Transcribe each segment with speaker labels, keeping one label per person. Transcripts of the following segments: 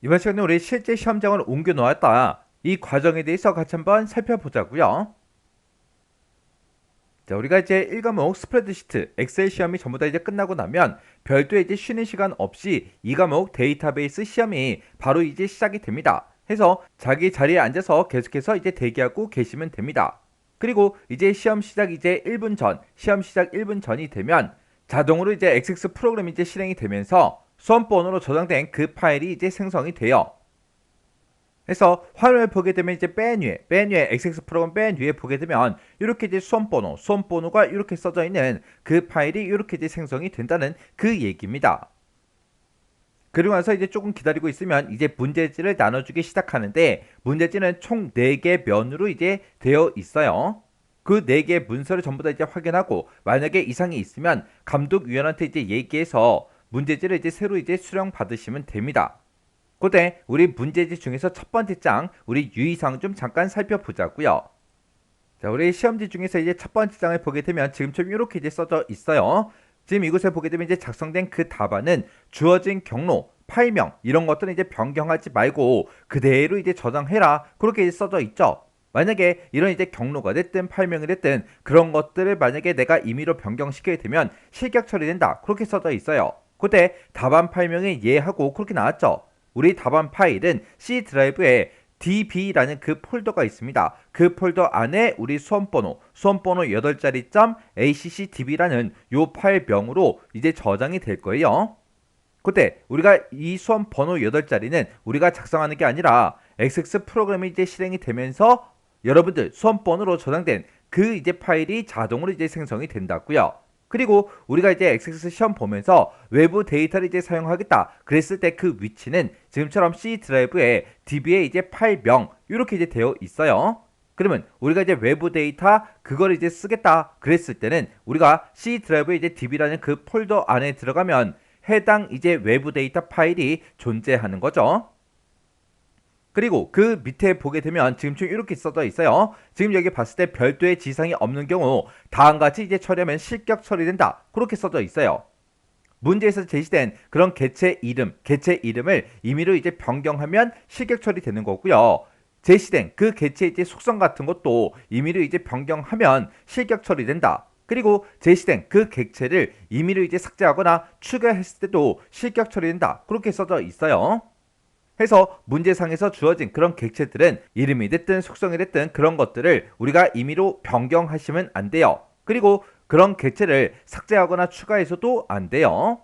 Speaker 1: 이번 시간에 우리 실제 시험장을 옮겨 놓았다. 이 과정에 대해서 같이 한번 살펴보자고요. 자, 우리가 이제 1과목 스프레드시트, 엑셀 시험이 전부 다 이제 끝나고 나면 별도의 이제 쉬는 시간 없이 2과목 데이터베이스 시험이 바로 이제 시작이 됩니다. 해서 자기 자리에 앉아서 계속해서 이제 대기하고 계시면 됩니다. 그리고 이제 시험 시작 이제 1분 전, 시험 시작 1분 전이 되면 자동으로 이제 XX 프로그램이 이제 실행이 되면서 수험번호로 저장된 그 파일이 이제 생성이 돼요. 그래서 화면을 보게 되면 이제 맨 위에 XX 프로그램 맨 위에 보게 되면 이렇게 이제 수험번호가 이렇게 써져 있는 그 파일이 이렇게 이제 생성이 된다는 그 얘기입니다. 그리고 나서 이제 조금 기다리고 있으면 이제 문제지를 나눠주기 시작하는데 문제지는 총 4개 면으로 이제 되어 있어요. 그 4개의 문서를 전부 다 이제 확인하고 만약에 이상이 있으면 감독위원한테 이제 얘기해서 문제지를 이제 새로 이제 수령 받으시면 됩니다. 그때 우리 문제지 중에서 첫 번째 장 우리 유의사항 좀 잠깐 살펴보자고요. 자, 우리 시험지 중에서 이제 첫 번째 장을 보게 되면 지금처럼 이렇게 이제 써져 있어요. 지금 이곳에 보게 되면 이제 작성된 그 답안은 주어진 경로, 파일명 이런 것들은 이제 변경하지 말고 그대로 이제 저장해라. 그렇게 이제 써져 있죠. 만약에 이런 이제 경로가 됐든 파일명이 됐든 그런 것들을 만약에 내가 임의로 변경시키게 되면 실격 처리된다. 그렇게 써져 있어요. 그때 답안 파일명에 예하고 그렇게 나왔죠. 우리 답안 파일은 C 드라이브에 db라는 그 폴더가 있습니다. 그 폴더 안에 우리 수험번호 8자리 .accdb라는 요 파일명으로 이제 저장이 될 거예요. 그때 우리가 이 수험번호 8자리는 우리가 작성하는 게 아니라 XX 프로그램이 이제 실행이 되면서 여러분들 수험번호로 저장된 그 이제 파일이 자동으로 이제 생성이 된다고요. 그리고 우리가 이제 XX 시험 보면서 외부 데이터를 이제 사용하겠다 그랬을 때 그 위치는 지금처럼 C 드라이브에 DB에 이제 파일명 이렇게 이제 되어 있어요. 그러면 우리가 이제 외부 데이터 그걸 이제 쓰겠다 그랬을 때는 우리가 C 드라이브에 이제 DB라는 그 폴더 안에 들어가면 해당 이제 외부 데이터 파일이 존재하는 거죠. 그리고 그 밑에 보게 되면 지금처럼 이렇게 써져 있어요. 지금 여기 봤을 때 별도의 지상이 없는 경우 다음같이 이제 처리하면 실격 처리된다. 그렇게 써져 있어요. 문제에서 제시된 그런 개체 이름을 임의로 이제 변경하면 실격 처리되는 거고요. 제시된 그 개체 이제 속성 같은 것도 임의로 이제 변경하면 실격 처리된다. 그리고 제시된 그 객체를 임의로 이제 삭제하거나 추가했을 때도 실격 처리된다. 그렇게 써져 있어요. 해서 문제상에서 주어진 그런 객체들은 이름이 됐든 속성이 됐든 그런 것들을 우리가 임의로 변경하시면 안 돼요. 그리고 그런 객체를 삭제하거나 추가해서도 안 돼요.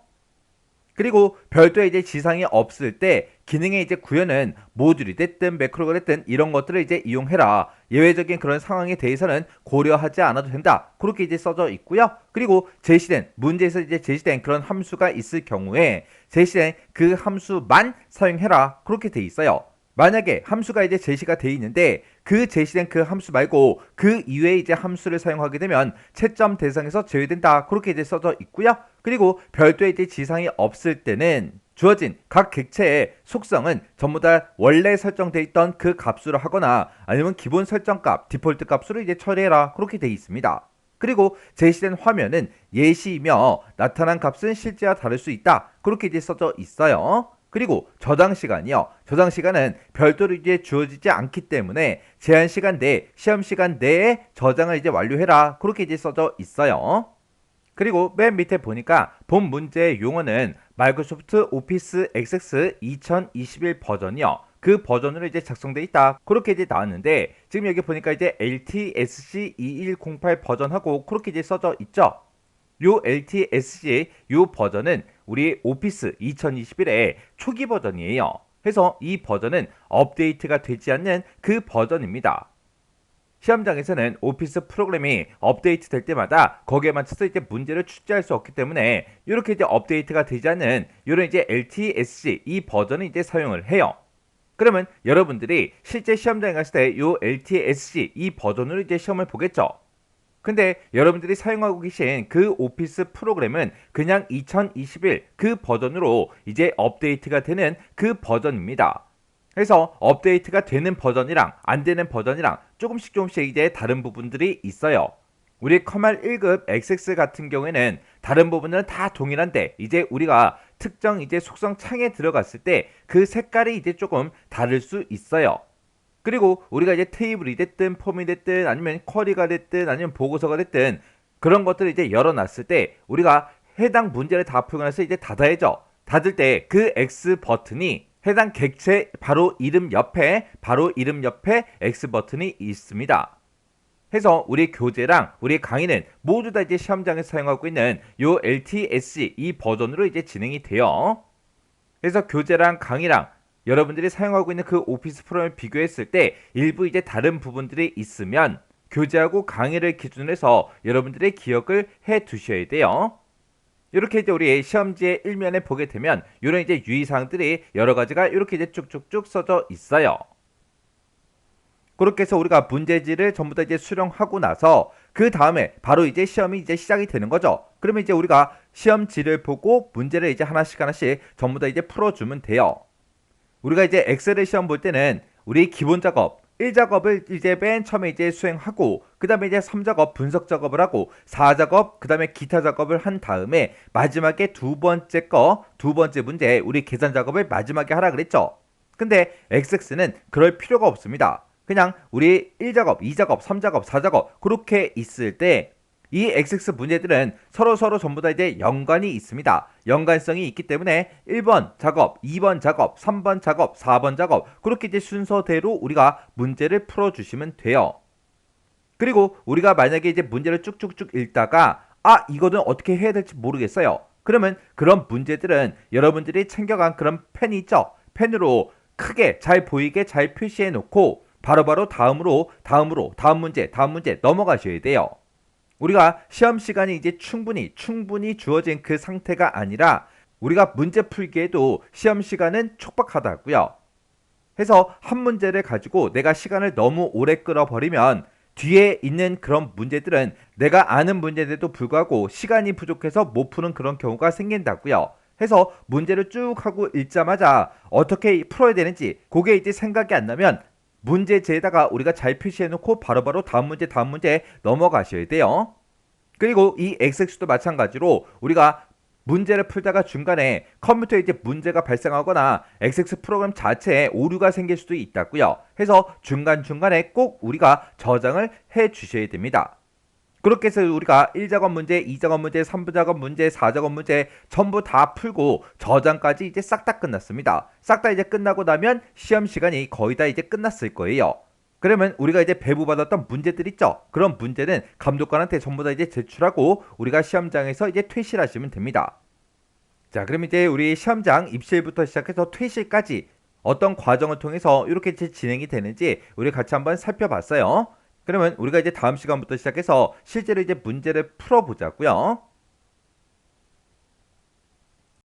Speaker 1: 그리고 별도의 이제 지상이 없을 때 기능의 이제 구현은 모듈이 됐든 매크로가 됐든 이런 것들을 이제 이용해라. 예외적인 그런 상황에 대해서는 고려하지 않아도 된다. 그렇게 이제 써져 있고요. 그리고 제시된 문제에서 이제 제시된 그런 함수가 있을 경우에 제시된 그 함수만 사용해라. 그렇게 돼 있어요. 만약에 함수가 이제 제시가 돼 있는데 그 제시된 그 함수 말고 그 이외의 이제 함수를 사용하게 되면 채점 대상에서 제외된다. 그렇게 이제 써져 있고요. 그리고 별도의 이제 지상이 없을 때는 주어진 각 객체의 속성은 전부 다 원래 설정돼 있던 그 값으로 하거나 아니면 기본 설정값, 디폴트 값으로 이제 처리해라. 그렇게 돼 있습니다. 그리고 제시된 화면은 예시이며 나타난 값은 실제와 다를 수 있다. 그렇게 이제 써져 있어요. 그리고 저장 시간이요. 저장 시간은 별도로 이제 주어지지 않기 때문에 제한 시간 내, 시험 시간 내에 저장을 이제 완료해라. 그렇게 이제 써져 있어요. 그리고 맨 밑에 보니까 본 문제의 용어는 마이크로소프트 오피스 XX 2021 버전이요. 그 버전으로 이제 작성돼 있다. 그렇게 이제 나왔는데 지금 여기 보니까 이제 LTSC 2108 버전하고 그렇게 이제 써져 있죠. 요 LTSC 요 버전은 우리 오피스 2021의 초기 버전이에요. 그래서 이 버전은 업데이트가 되지 않는 그 버전입니다. 시험장에서는 오피스 프로그램이 업데이트 될 때마다 거기에 맞춰서 이제 문제를 출제할 수 없기 때문에 이렇게 이제 업데이트가 되지 않는 이런 이제 LTSC 이 버전을 이제 사용을 해요. 그러면 여러분들이 실제 시험장에 갔을 때 이 LTSC 이 버전으로 이제 시험을 보겠죠. 근데 여러분들이 사용하고 계신 그 오피스 프로그램은 그냥 2021 그 버전으로 이제 업데이트가 되는 그 버전입니다. 그래서 업데이트가 되는 버전이랑 안 되는 버전이랑 조금씩 이제 다른 부분들이 있어요. 우리 커말 1급 XX 같은 경우에는 다른 부분은 다 동일한데 이제 우리가 특정 이제 속성 창에 들어갔을 때 그 색깔이 이제 조금 다를 수 있어요. 그리고 우리가 이제 테이블이 됐든 폼이 됐든 아니면 쿼리가 됐든 아니면 보고서가 됐든 그런 것들을 이제 열어놨을 때 우리가 해당 문제를 다 풀고 나서 이제 닫아야죠. 닫을 때 그 X 버튼이 해당 객체 바로 이름 옆에 X 버튼이 있습니다. 해서 우리 교재랑 우리 강의는 모두 다 이제 시험장에서 사용하고 있는 요 LTSC 이 버전으로 이제 진행이 돼요. 그래서 교재랑 강의랑 여러분들이 사용하고 있는 그 오피스 프로그램을 비교했을 때 일부 이제 다른 부분들이 있으면 교재하고 강의를 기준으로 해서 여러분들의 기억을 해 두셔야 돼요. 이렇게 이제 우리 시험지의 일면에 보게 되면 이런 이제 유의사항들이 여러 가지가 이렇게 이제 쭉쭉쭉 써져 있어요. 그렇게 해서 우리가 문제지를 전부 다 이제 수령하고 나서 그 다음에 바로 이제 시험이 이제 시작이 되는 거죠. 그러면 이제 우리가 시험지를 보고 문제를 이제 하나씩 전부 다 이제 풀어주면 돼요. 우리가 이제 엑셀의 시험 볼 때는 우리 기본 작업 1작업을 이제 맨 처음에 이제 수행하고 그 다음에 이제 3작업 분석 작업을 하고 4작업 그 다음에 기타 작업을 한 다음에 마지막에 두 번째 문제 우리 계산 작업을 마지막에 하라 그랬죠. 근데 XX는 그럴 필요가 없습니다. 그냥 우리 1작업, 2작업, 3작업, 4작업 그렇게 있을 때 이 XX 문제들은 서로 전부 다 이제 연관이 있습니다. 연관성이 있기 때문에 1번 작업, 2번 작업, 3번 작업, 4번 작업 그렇게 이제 순서대로 우리가 문제를 풀어주시면 돼요. 그리고 우리가 만약에 이제 문제를 쭉쭉쭉 읽다가 이거는 어떻게 해야 될지 모르겠어요. 그러면 그런 문제들은 여러분들이 챙겨간 그런 펜이 있죠. 펜으로 크게 잘 보이게 잘 표시해 놓고 바로바로 다음 문제 넘어가셔야 돼요. 우리가 시험 시간이 이제 충분히 주어진 그 상태가 아니라 우리가 문제 풀기에도 시험 시간은 촉박하다고요. 해서 한 문제를 가지고 내가 시간을 너무 오래 끌어버리면 뒤에 있는 그런 문제들은 내가 아는 문제인데도 불구하고 시간이 부족해서 못 푸는 그런 경우가 생긴다고요. 해서 문제를 쭉 하고 읽자마자 어떻게 풀어야 되는지 그게 이제 생각이 안 나면 문제지에다가 우리가 잘 표시해놓고 바로바로 다음 문제 넘어가셔야 돼요. 그리고 이 XX도 마찬가지로 우리가 문제를 풀다가 중간에 컴퓨터에 이제 문제가 발생하거나 XX 프로그램 자체에 오류가 생길 수도 있다고요. 해서 중간중간에 꼭 우리가 저장을 해 주셔야 됩니다. 그렇게 해서 우리가 1작업 문제, 2작업 문제, 3작업 문제, 4작업 문제 전부 다 풀고 저장까지 이제 싹 다 끝났습니다. 싹 다 이제 끝나고 나면 시험 시간이 거의 다 이제 끝났을 거예요. 그러면 우리가 이제 배부받았던 문제들 있죠. 그런 문제는 감독관한테 전부 다 이제 제출하고 우리가 시험장에서 이제 퇴실하시면 됩니다. 자, 그럼 이제 우리 시험장 입실부터 시작해서 퇴실까지 어떤 과정을 통해서 이렇게 진행이 되는지 우리 같이 한번 살펴봤어요. 그러면 우리가 이제 다음 시간부터 시작해서 실제로 이제 문제를 풀어보자고요.